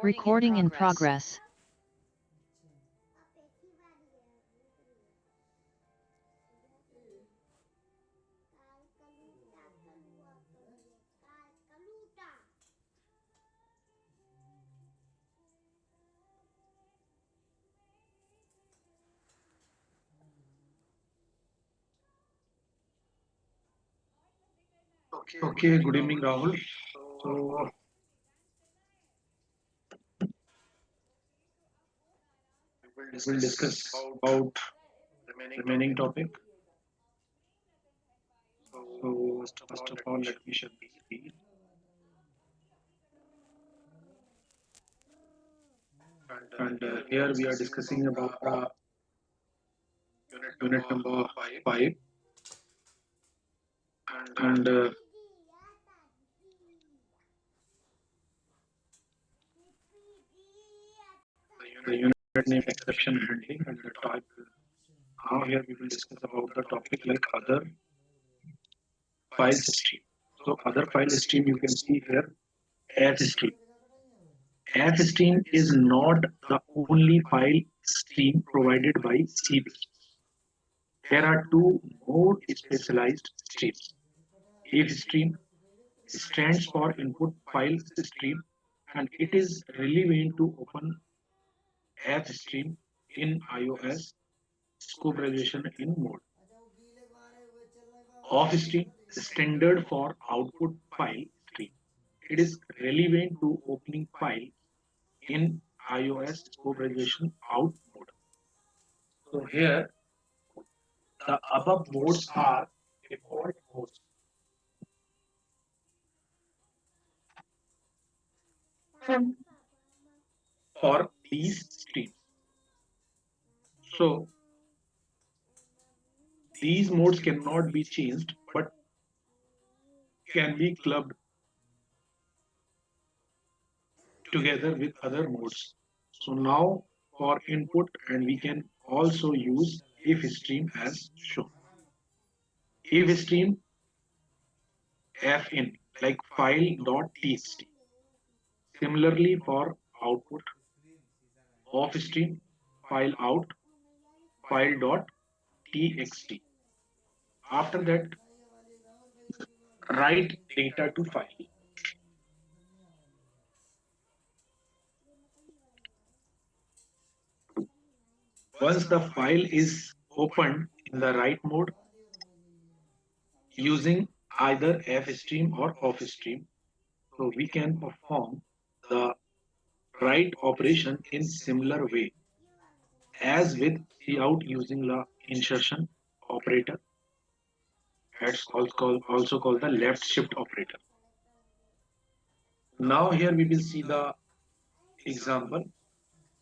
Recording in progress. Okay, good evening, Rahul. So, we'll discuss about remaining topic. So, first of all, let me share the screen. And here we are discussing about unit number 5. And the unit name exception handling and the type. Now here we will discuss about the topic like other file stream. So other file stream you can see here F stream. F stream is not the only file stream provided by C. There are two more specialized streams. If stream stands for input file stream and it is relevant to open F stream in iOS scope resolution in mode. Off stream standard for output file stream. It is relevant to opening file in iOS scope resolution out mode. So here the above modes are default modes for these streams. So these modes cannot be changed but can be clubbed together with other modes. So now for input and we can also use if stream as shown. If stream fin like file.txt. Similarly for output of stream file out file.txt. After that write data to file. Once the file is opened in the write mode using either fstream or offstream, so we can perform the write operation in similar way as with cout using the insertion operator. That's also called the left shift operator. Now here we will see the example.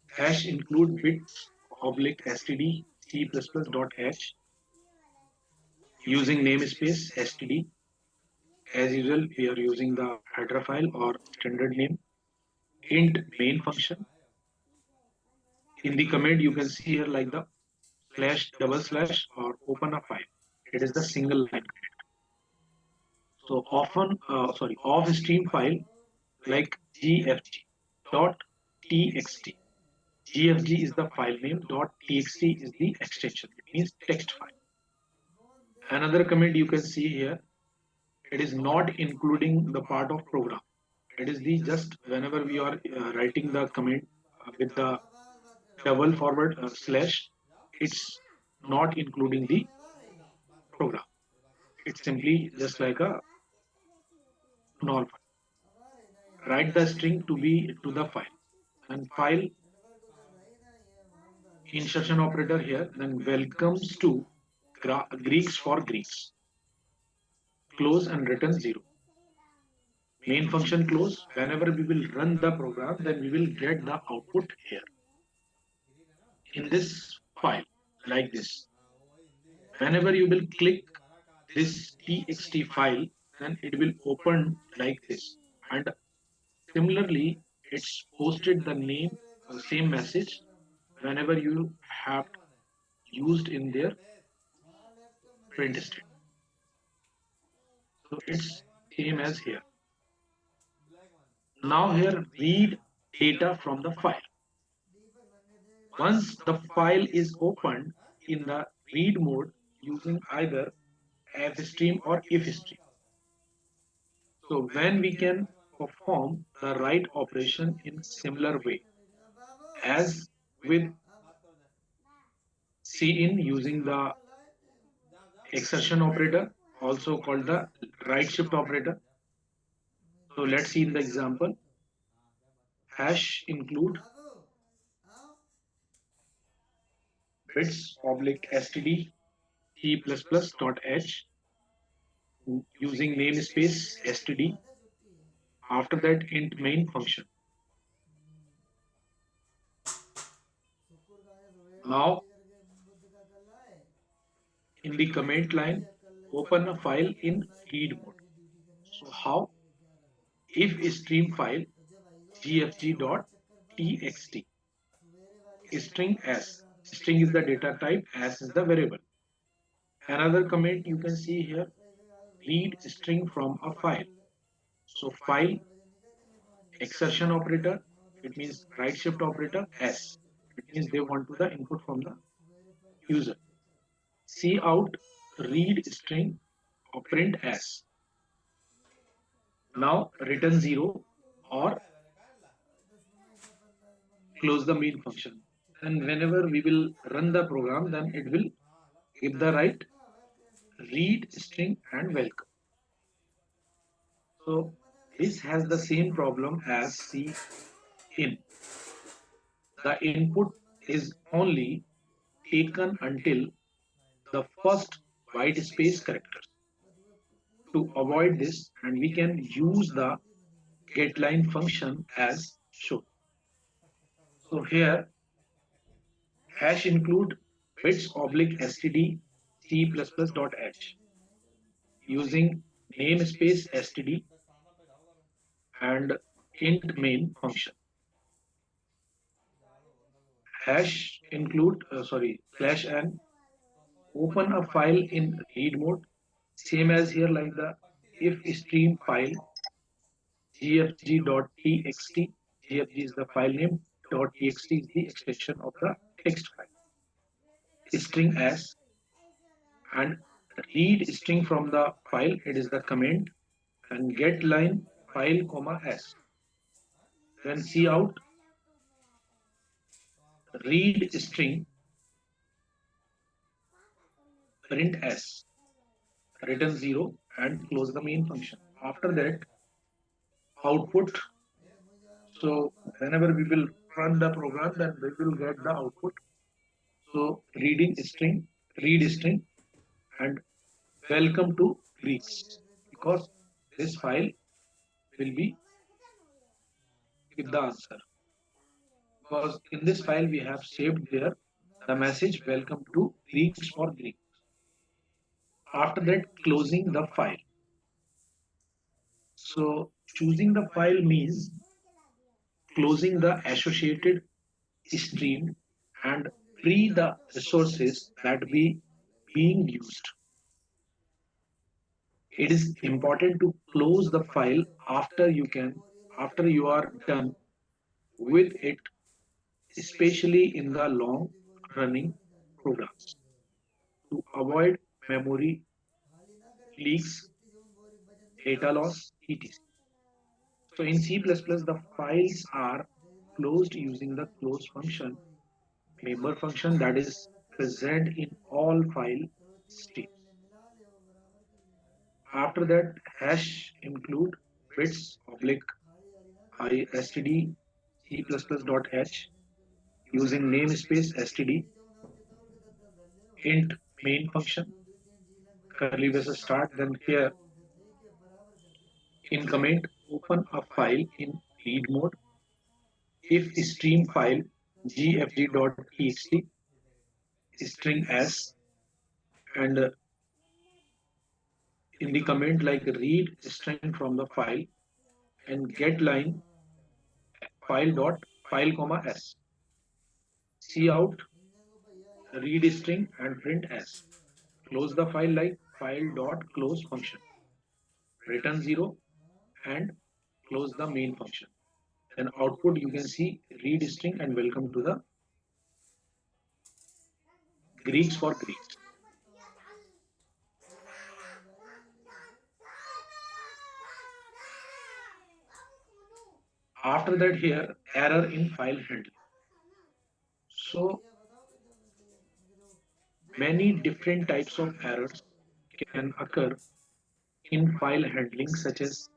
Hash include bits oblique std c++.h using namespace std. As usual, we are using the header file or standard name. Int main function. In the command, you can see here like the slash double slash or open a file. It is the single line. So off stream file like gfg dot txt. gfg is the file name. Dot txt is the extension. It means text file. Another command you can see here. It is not including the part of program. It is the just whenever we are writing the command with the double forward slash, it's not including the program. It's simply just like a normal. Write the string to be to the file and file insertion operator here. Then welcomes to Greeks for Greeks. Close and return 0. Main function close. Whenever we will run the program, then we will get the output here in this file like this. Whenever you will click this txt file, then it will open like this. And similarly, it's posted the name, same message whenever you have used in their print state. So it's same as here. Now here read data from the file. Once the file is opened in the read mode using either fstream or ifstream. So when we can perform the write operation in similar way as with cin using the exertion operator, also called the write shift operator. So let's see in the example. Hash include bits oblique std t++ dot h using namespace std. After that, int main function. Now in the command line, open a file in read mode. So how? If stream file gfg.txt string s. String is the data type, s is the variable. Another comment you can see here, read string from a file. So file exertion operator, it means write shift operator s. It means they want to the input from the user. See out read string or print s. Now return 0 or close the main function. And whenever we will run the program, then it will give the right read string and welcome. So this has the same problem as C in. The input is only taken until the first white space character. To avoid this, and we can use the getLine function as shown. So here hash include bits oblique std t++ dot h using namespace std and int main function. Hash include slash n, open a file in read mode, same as here like the if stream file gfg.txt. Gfg is the file name, .txt is the extension of the text file. String s and read string from the file, it is the command, and get line file comma s. Then see out read string print s, return 0 and close the main function. After that, output. So whenever we will run the program, then we will get the output. So read string, and welcome to Greece, because this file will be with the answer. Because in this file we have saved there the message welcome to Greeks for Greeks. After that, closing the file. So choosing the file means closing the associated stream and free the resources that be being used. It is important to close the file after you are done with it, especially in the long running programs, to avoid memory leaks, data loss, etc. So in C++, the files are closed using the close function, member function that is present in all file streams. After that, hash include bits oblique std t++.h using namespace std, int main function, curly braces start. Then here in comment, open a file in read mode. If stream file gfg.txt string s, and in the comment like read string from the file and get line file comma s. See out read string and print s. Close the file like file dot close function. Return 0 and close the main function. Then output you can see read string and welcome to the Greeks for Greeks. After that here error in file handling. So many different types of errors can occur in file handling such as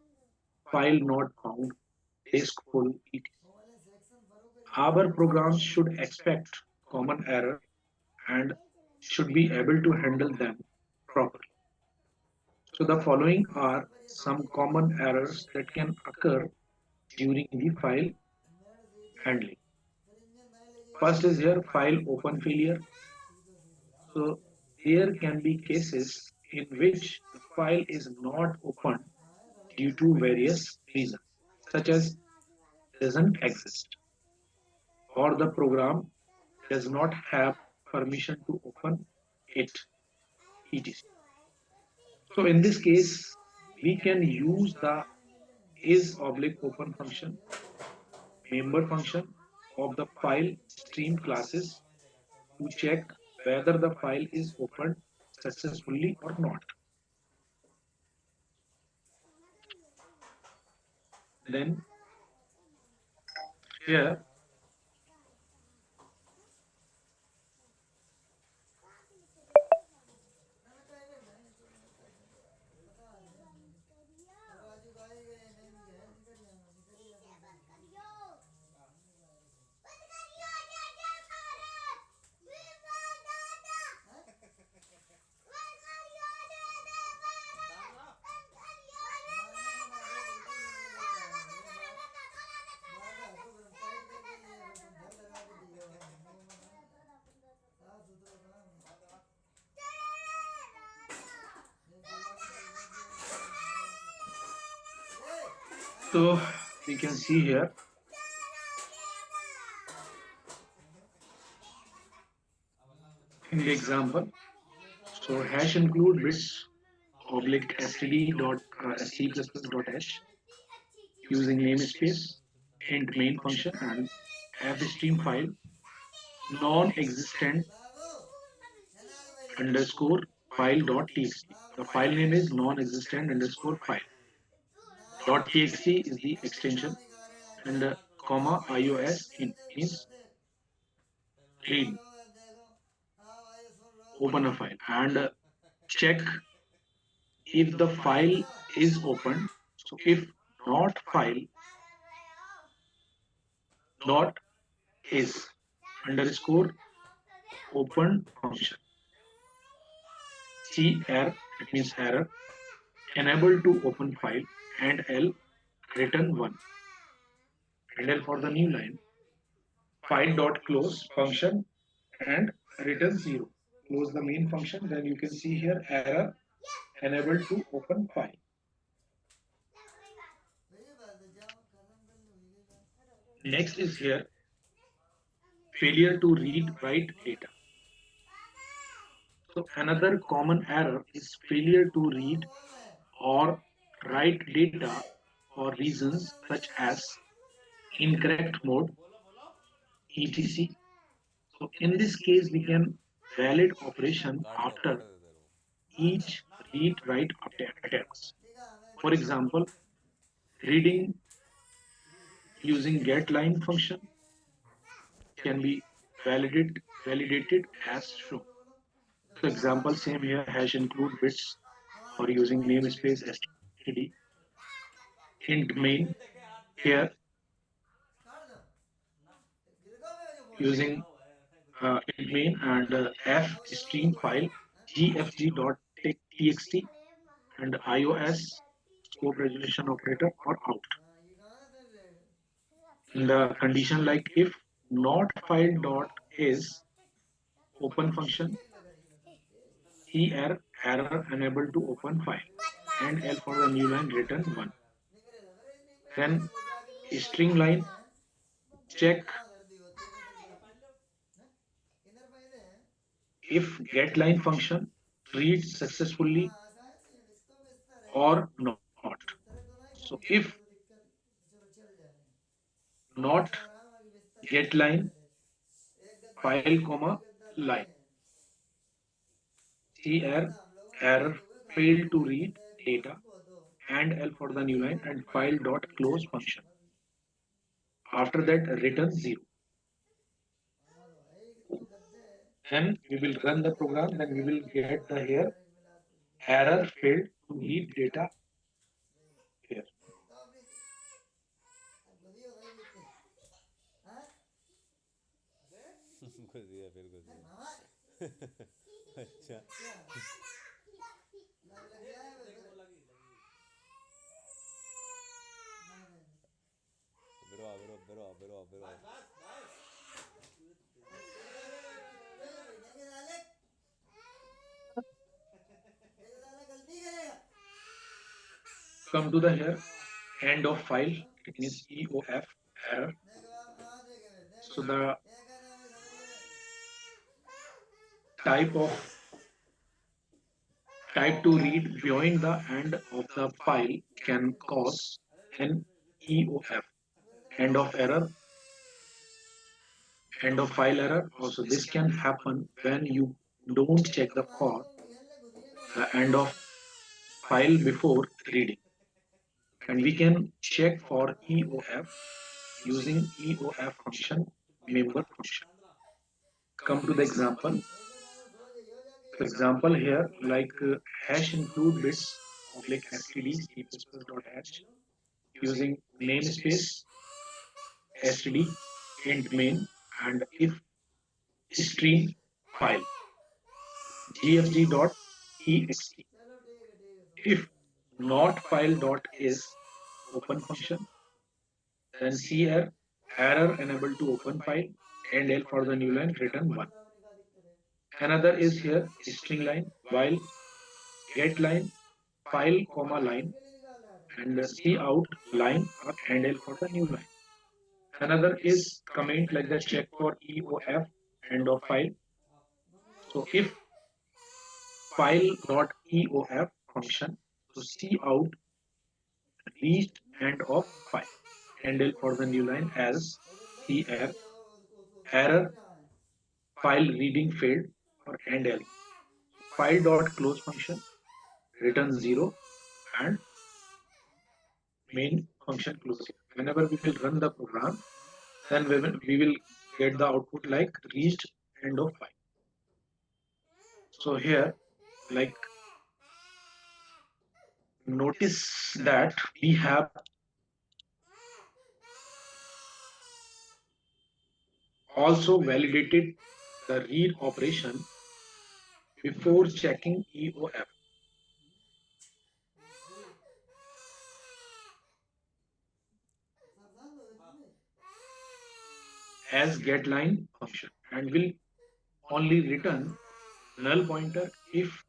file not found, disk full, etc. Our programs should expect common error and should be able to handle them properly. So the following are some common errors that can occur during the file handling. First is here file open failure. So there can be cases in which the file is not opened due to various reasons, such as doesn't exist or the program does not have permission to open it, etc. So in this case, we can use the is oblique open function, member function of the file stream classes to check whether the file is opened successfully or not. Then here so we can see here in the example. So hash include bits oblique std dot st plus plus dot hash using namespace int main function and fstream file non-existent underscore file dot txt. The file name is non-existent underscore file. Dot txt is the extension and comma ios in means read open a file and check if the file is open. So if not file dot is underscore open function cr, it means error, enable to open file and l return 1 and l for the new line file dot close function and return 0. Close the main function, then you can see here error enable to open file. Next is here failure to read write data. So another common error is failure to read or write data for reasons such as incorrect mode, etc. So in this case, we can valid operation after each read write attempts. For example, reading using getLine function can be validated as shown. So example same here hash include bits or using namespace std int main here using int main and f stream file gfg.txt and ios scope resolution operator or out. In the condition like if not file dot is open function error unable to open file and l for the new line return 1. Then string line check if getLine function reads successfully or not. So if not get line file comma line. C error failed to read data and L for the new line and file dot close function. After that return 0. Then we will run the program, then we will get the here error failed to read data here. घुस गया फिर घुस गया अच्छा बिरो बिरो बिरो बिरो बिरो Come to the here end of file. It means EOF error. So the type of type to read beyond the end of the file can cause an EOF end of error, end of file error. Also, this can happen when you don't check the code end of file before reading. And we can check for EOF using EOF function member function. Come to the example. For example, here like hash include bits of like std c++.hash using namespace std int main and if stream file gfg.ext. If not file dot is open function, then cr error enable to open file and L for the new line return 1. Another is here string line while get line file comma line and C out line or and L for the new line. Another is comment like the check for EOF end of file. So if file dot EOF function, so C out reached end of file and L for the new line as CR error file reading failed or end L. File dot close function return 0 and main function close. Whenever we will run the program, then we will get the output like reached end of file. So here, like notice that we have also validated the read operation before checking EOF as getLine function and will only return null pointer if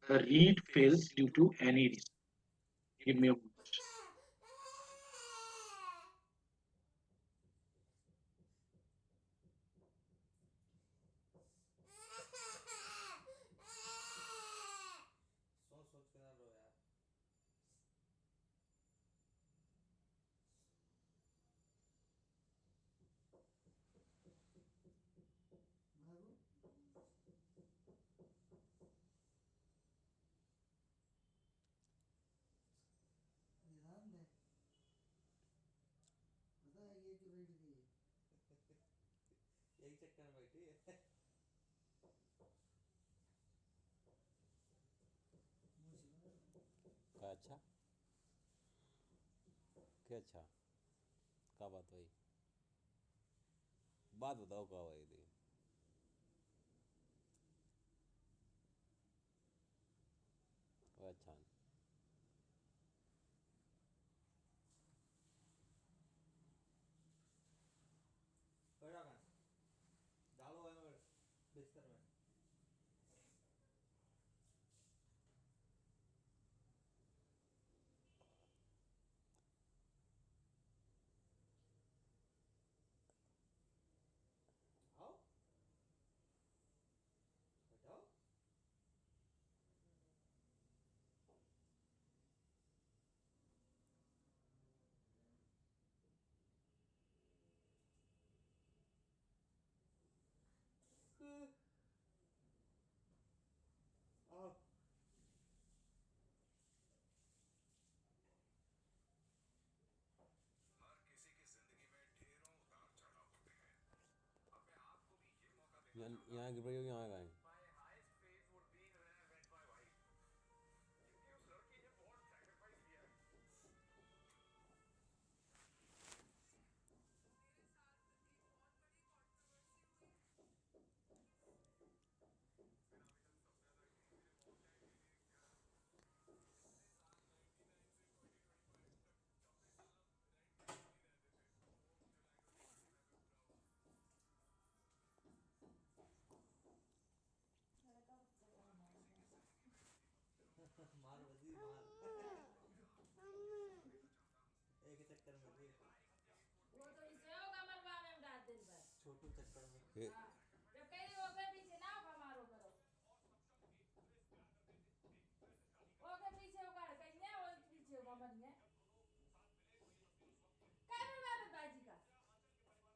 the read fails due to any reason. Give me a moment. सोच सोच के ना रो यार यही चक्कर में बैठी है क्या अच्छा क्या अच्छा क्या बात हुई बात बताओ क्या हुई थी अच्छा डालो है बिस्तर में आओ यहाँ की प्रयोग यहाँ का है।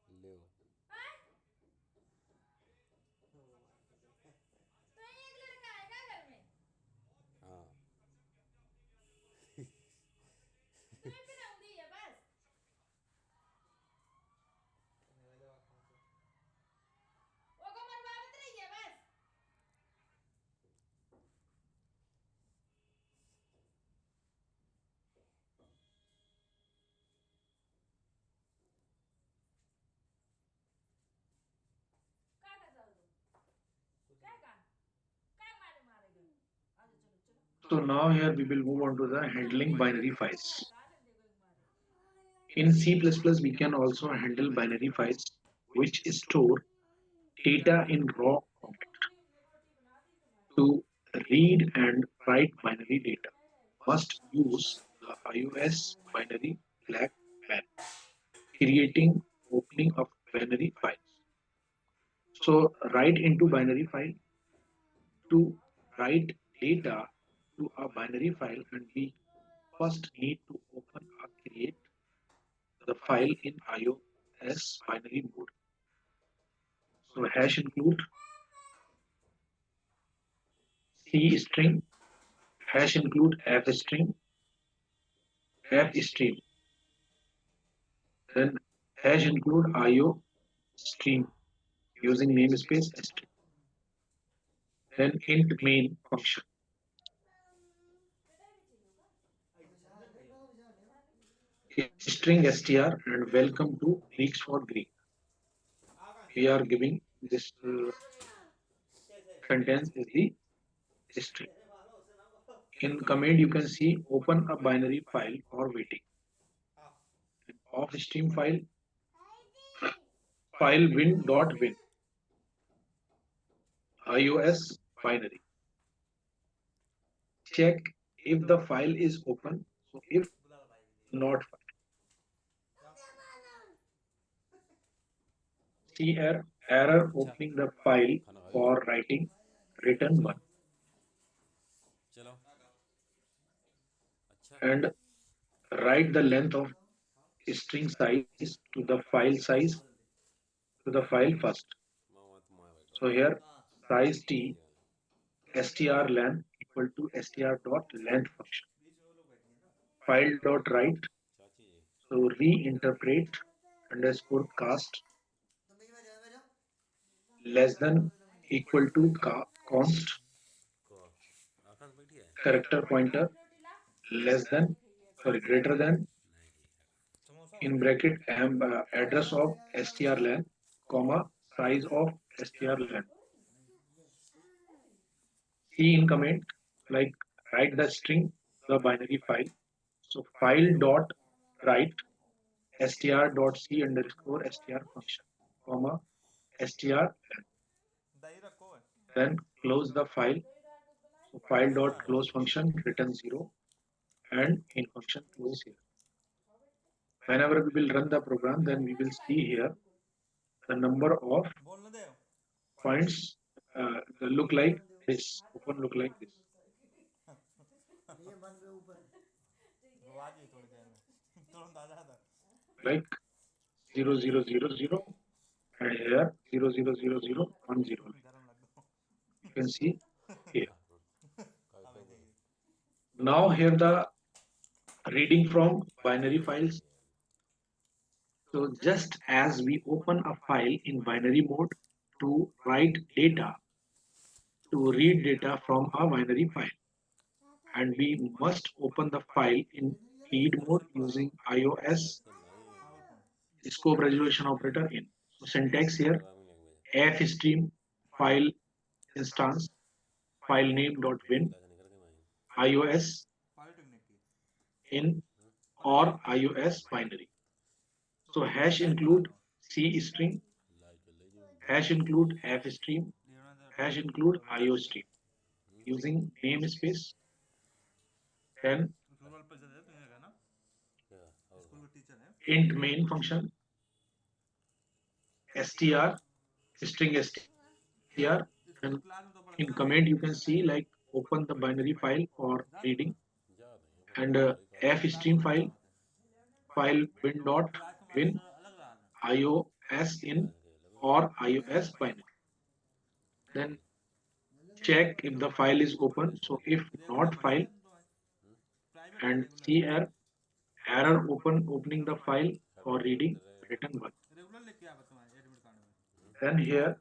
ये ले हाँ। So now here we will move on to the handling binary files. In C++, we can also handle binary files which store data in raw format. To read and write binary data, must use the iOS binary flag man, creating opening of binary files. So write into binary file to write data to a binary file, and we first need to open or create the file in iOS binary mode. So hash include C string, hash include F string, F stream, then hash include IO stream using namespace string, then int main function, string str, and welcome to Greeks for Greek. We are giving this sentence is the string. In command, you can see open a binary file or waiting. Off stream file win.win iOS binary. Check if the file is open. So if not, see error अच्छा opening the file खाना खा लिया। for writing return one, चलो अच्छा and write the length of string size to the file size to the file first. मैं वहाँ तो मैं बैठा So here size t ये वाला str length equal to str dot length function. File dot write, चाची जी so reinterpret underscore cast less than equal to const cost आकाश बैठी है character pointer less than, sorry, greater than, नहीं ठीक है in bracket address of strlen, comma size of strlen. C in comment, like write the string, the binary file. So file dot write str dot c underscore str function, comma str, then close the file. So file dot close function return 0, and in function close here. Whenever we will run the program, then we will see here the number of points look like this. Open look like this, like 0000, and here 000010. You can see here. कभी कभी नहीं Now here the reading from binary files. So just as we open a file in binary mode to write data, to read data from a binary file. And we must open the file in read mode using iOS ऐसे नहीं scope resolution operator in. So syntax here programming language fstream file instance file name.win class निकल के मैं iOS polytechnic की in or polytechnic iOS binary. तो So video hash live बना include दो C string, light चल रही है hash include F stream, लेना तो hash topic include topic IO stream using namespace. Then school पर चले तो ये ना क्या और स्कूल के टीचर है int main function str string str. And school class में तो in पढ़ते ना command you can see like open the binary file for जा तो reading जा रही है and पढ़ाई वही कर f क्लास stream में क्या file बात है file win.win क्लास में मास्टर अलग रहा था iOS in क्लास के लगे or iOS binary. Then check if the file is open. So if regular not पढ़ा file रहे तुम तो प्राइवेट है and regular see error opening the file सब or एडमिट reading कर रहे हैं written one. रेगुलर लिख के आ तुम्हारे एडमिट कार्ड में Then here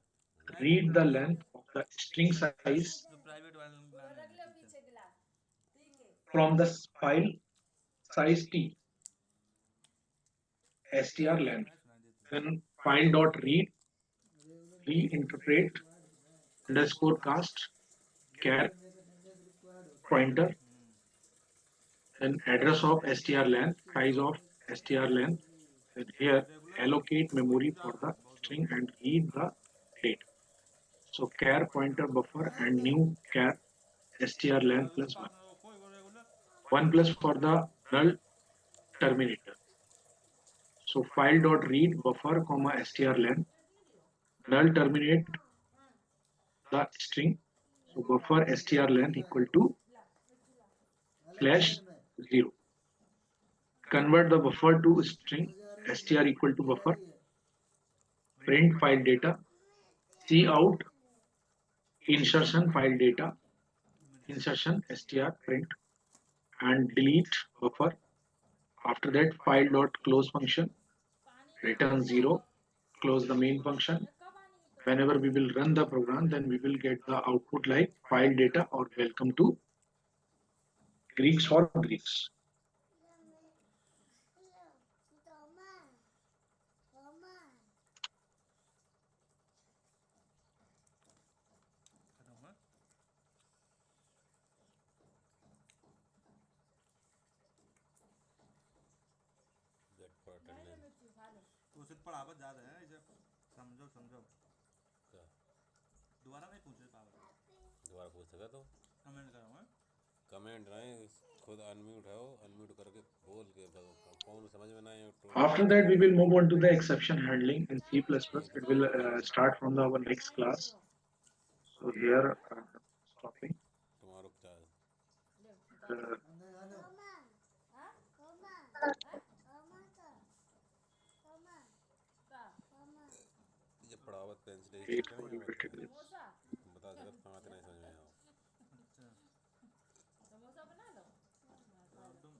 private read the length of the string size जो प्राइवेट वाले from the file size t str length. सुनाई देती है Then file dot read reinterpret underscore cast char pointer. Then address of str length, size of str length. Then here regular allocate memory जा for रहा the है बहुत string लोग and read the date. So char pointer buffer and new char str length regular plus one. Partner कोई regular One plus for the null terminator. So file dot read buffer comma str length null terminate the string. So buffer str length equal to slash 0. Convert the buffer to string str equal to buffer. Print file data. See out insertion file data. Insertion str print and delete buffer. After that file dot close function return 0. Close the main function. Whenever we will run the program, then we will get the output like file data or welcome to Greeks for Greeks. खत्म हुआ get for attendance तो उसे पढ़ावत ज़्यादा है इसे समझो समझो क्या दोबारा नहीं पूछे पावर दोबारा पूछ सका तो कमेंट करूँगा कमेंट नहीं खुद अनम्यूट है वो अनम्यूट करके बोल के फोन समझ में ना आए तो After that, we will move on to the exception handling in C++. नहीं It बता will रहा है start from our next class. So here, stopping. तुम्हारा क्या Uh, जब पढ़ावत पेंसिल wait चक्कर for नहीं you to आवत take है this. बता सकत कहाँ नहीं समझ में आओ अच्छा तो तुम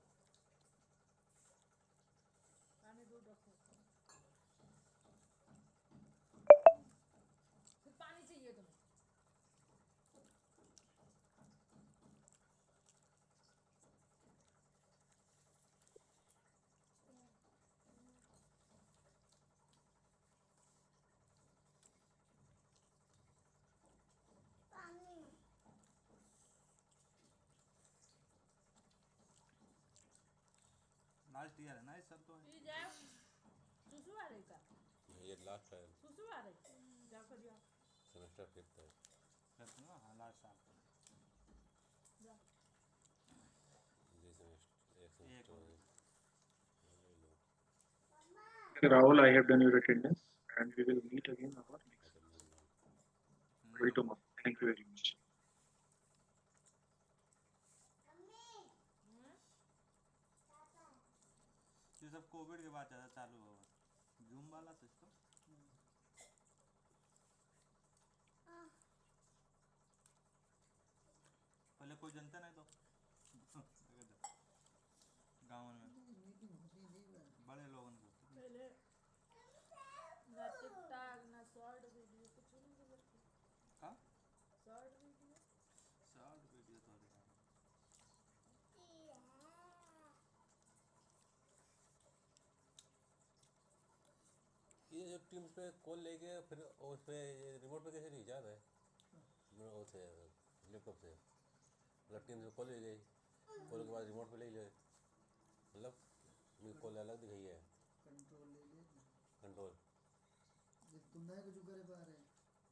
लास्ट ईयर है ना इस सब तो ये लास्ट है सेमेस्टर फिफ्थ है करते ना हाँ लास्ट साल का जी सेमेस्टर एक एक सेमेस्टर और हो गया ले लो Rahul, I have done your attendance and we will meet again our next attendance very tomorrow. Thank you very much. ये सब कोविड के बाद ज़्यादा चालू होगा जूम वाला सिस्टम पहले कोई जनता नहीं तो गाँव में बड़े लोगों ने टीम्स पे कॉल लेके फिर उस पे रिमोट पे कैसे नहीं जाता है मेरा वो थे लैपटॉप से मतलब टीम्स पे कॉल ले गई कॉल के बाद रिमोट पे ले ले मतलब मेरी कॉल अलग दिखाई है कंट्रोल ले ले कंट्रोल ये तुम नहीं कुछ करे पा रहे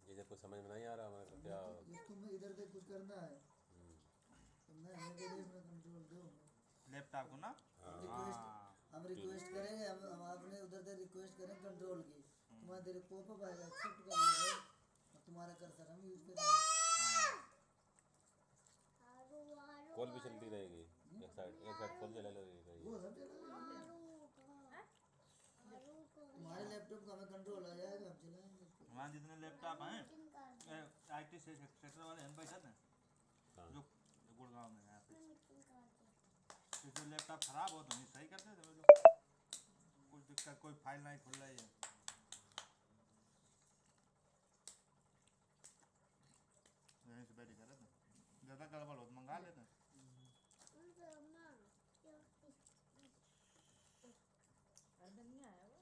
जैसे कुछ समझ में नहीं आ रहा हमारा क्या ये तुम्हें इधर से कुछ करना है तुमने हमें दे दे अपना कंट्रोल दो लैपटॉप को ना रिक्वेस्ट हाँ हम रिक्वेस्ट करेंगे हम आपने उधर से रिक्वेस्ट करें कंट्रोल की तुम्हारा तेरे पॉपअप आएगा एक्सेप्ट कर लेंगे और तुम्हारा कर्सर हम यूज करेंगे कॉल भी चलती रहेगी एक साइड कॉल चला रहेगी वो सब चला तुम्हारे लैपटॉप का हमें कंट्रोल आ जाएगा हम चलाएंगे वहाँ जितने लैपटॉप हैं IT सेक्टर वाले हैं पैसा ना हाँ जो गुड़गांव में यहाँ पे तो लैपटॉप खराब हो तो नहीं सही करते थे वो लोग कुछ दिक्कत कोई फाइल नहीं खुल रही है यहीं से बैठ कर ज़्यादा गड़बड़ हो तो मंगा लेते हैं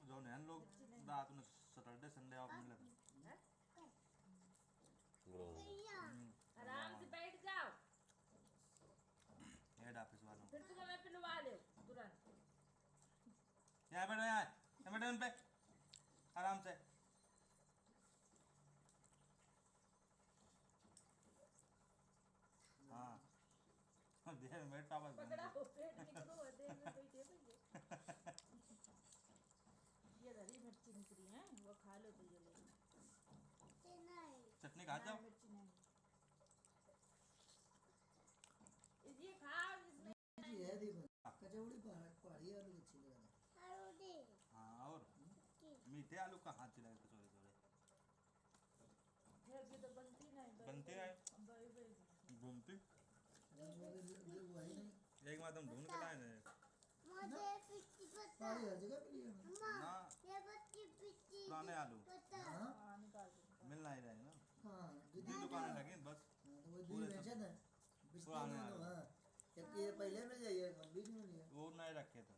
जो नैन लोग रात में सैटरडे संडे ऑफ मिले थे आराम से बैठ जाओ हेड ऑफिस वालों फिर तुम्हें मैं पिलवा ले तुरंत यहाँ बैठो यहाँ बैठो उन पे आराम से हाँ देर में बैठ पापा पकड़ा हो पेट निकलो देर में बैठे भैया ये हरी मिर्ची निकली है वो खा लो तो ये ले चटनी खा जाओ मिर्ची नहीं ये खाओ इसमें जी है दीपक कचौड़ी पहाड़ी आलू अच्छी लगा हाँ और मीठे आलू का हाथ चिल्लाए कचौड़े थोड़े घर की तो बनती नहीं बनते हैं भाई भाई घूमती रंग वगैरह वही नहीं एक बार तुम ढूंढ के लाए थे पहाड़ी हर जगह मिली है ना पुराने आलू हाँ हाँ निकाल दो मिल नहीं रहे ना हाँ दी दुकानें लगी बस तो वो दूध बेचा था बिस्तर पुराने दोनों हाँ एक ये पहले मिल जाइए एक बीच में लिया वो नहीं रखे थे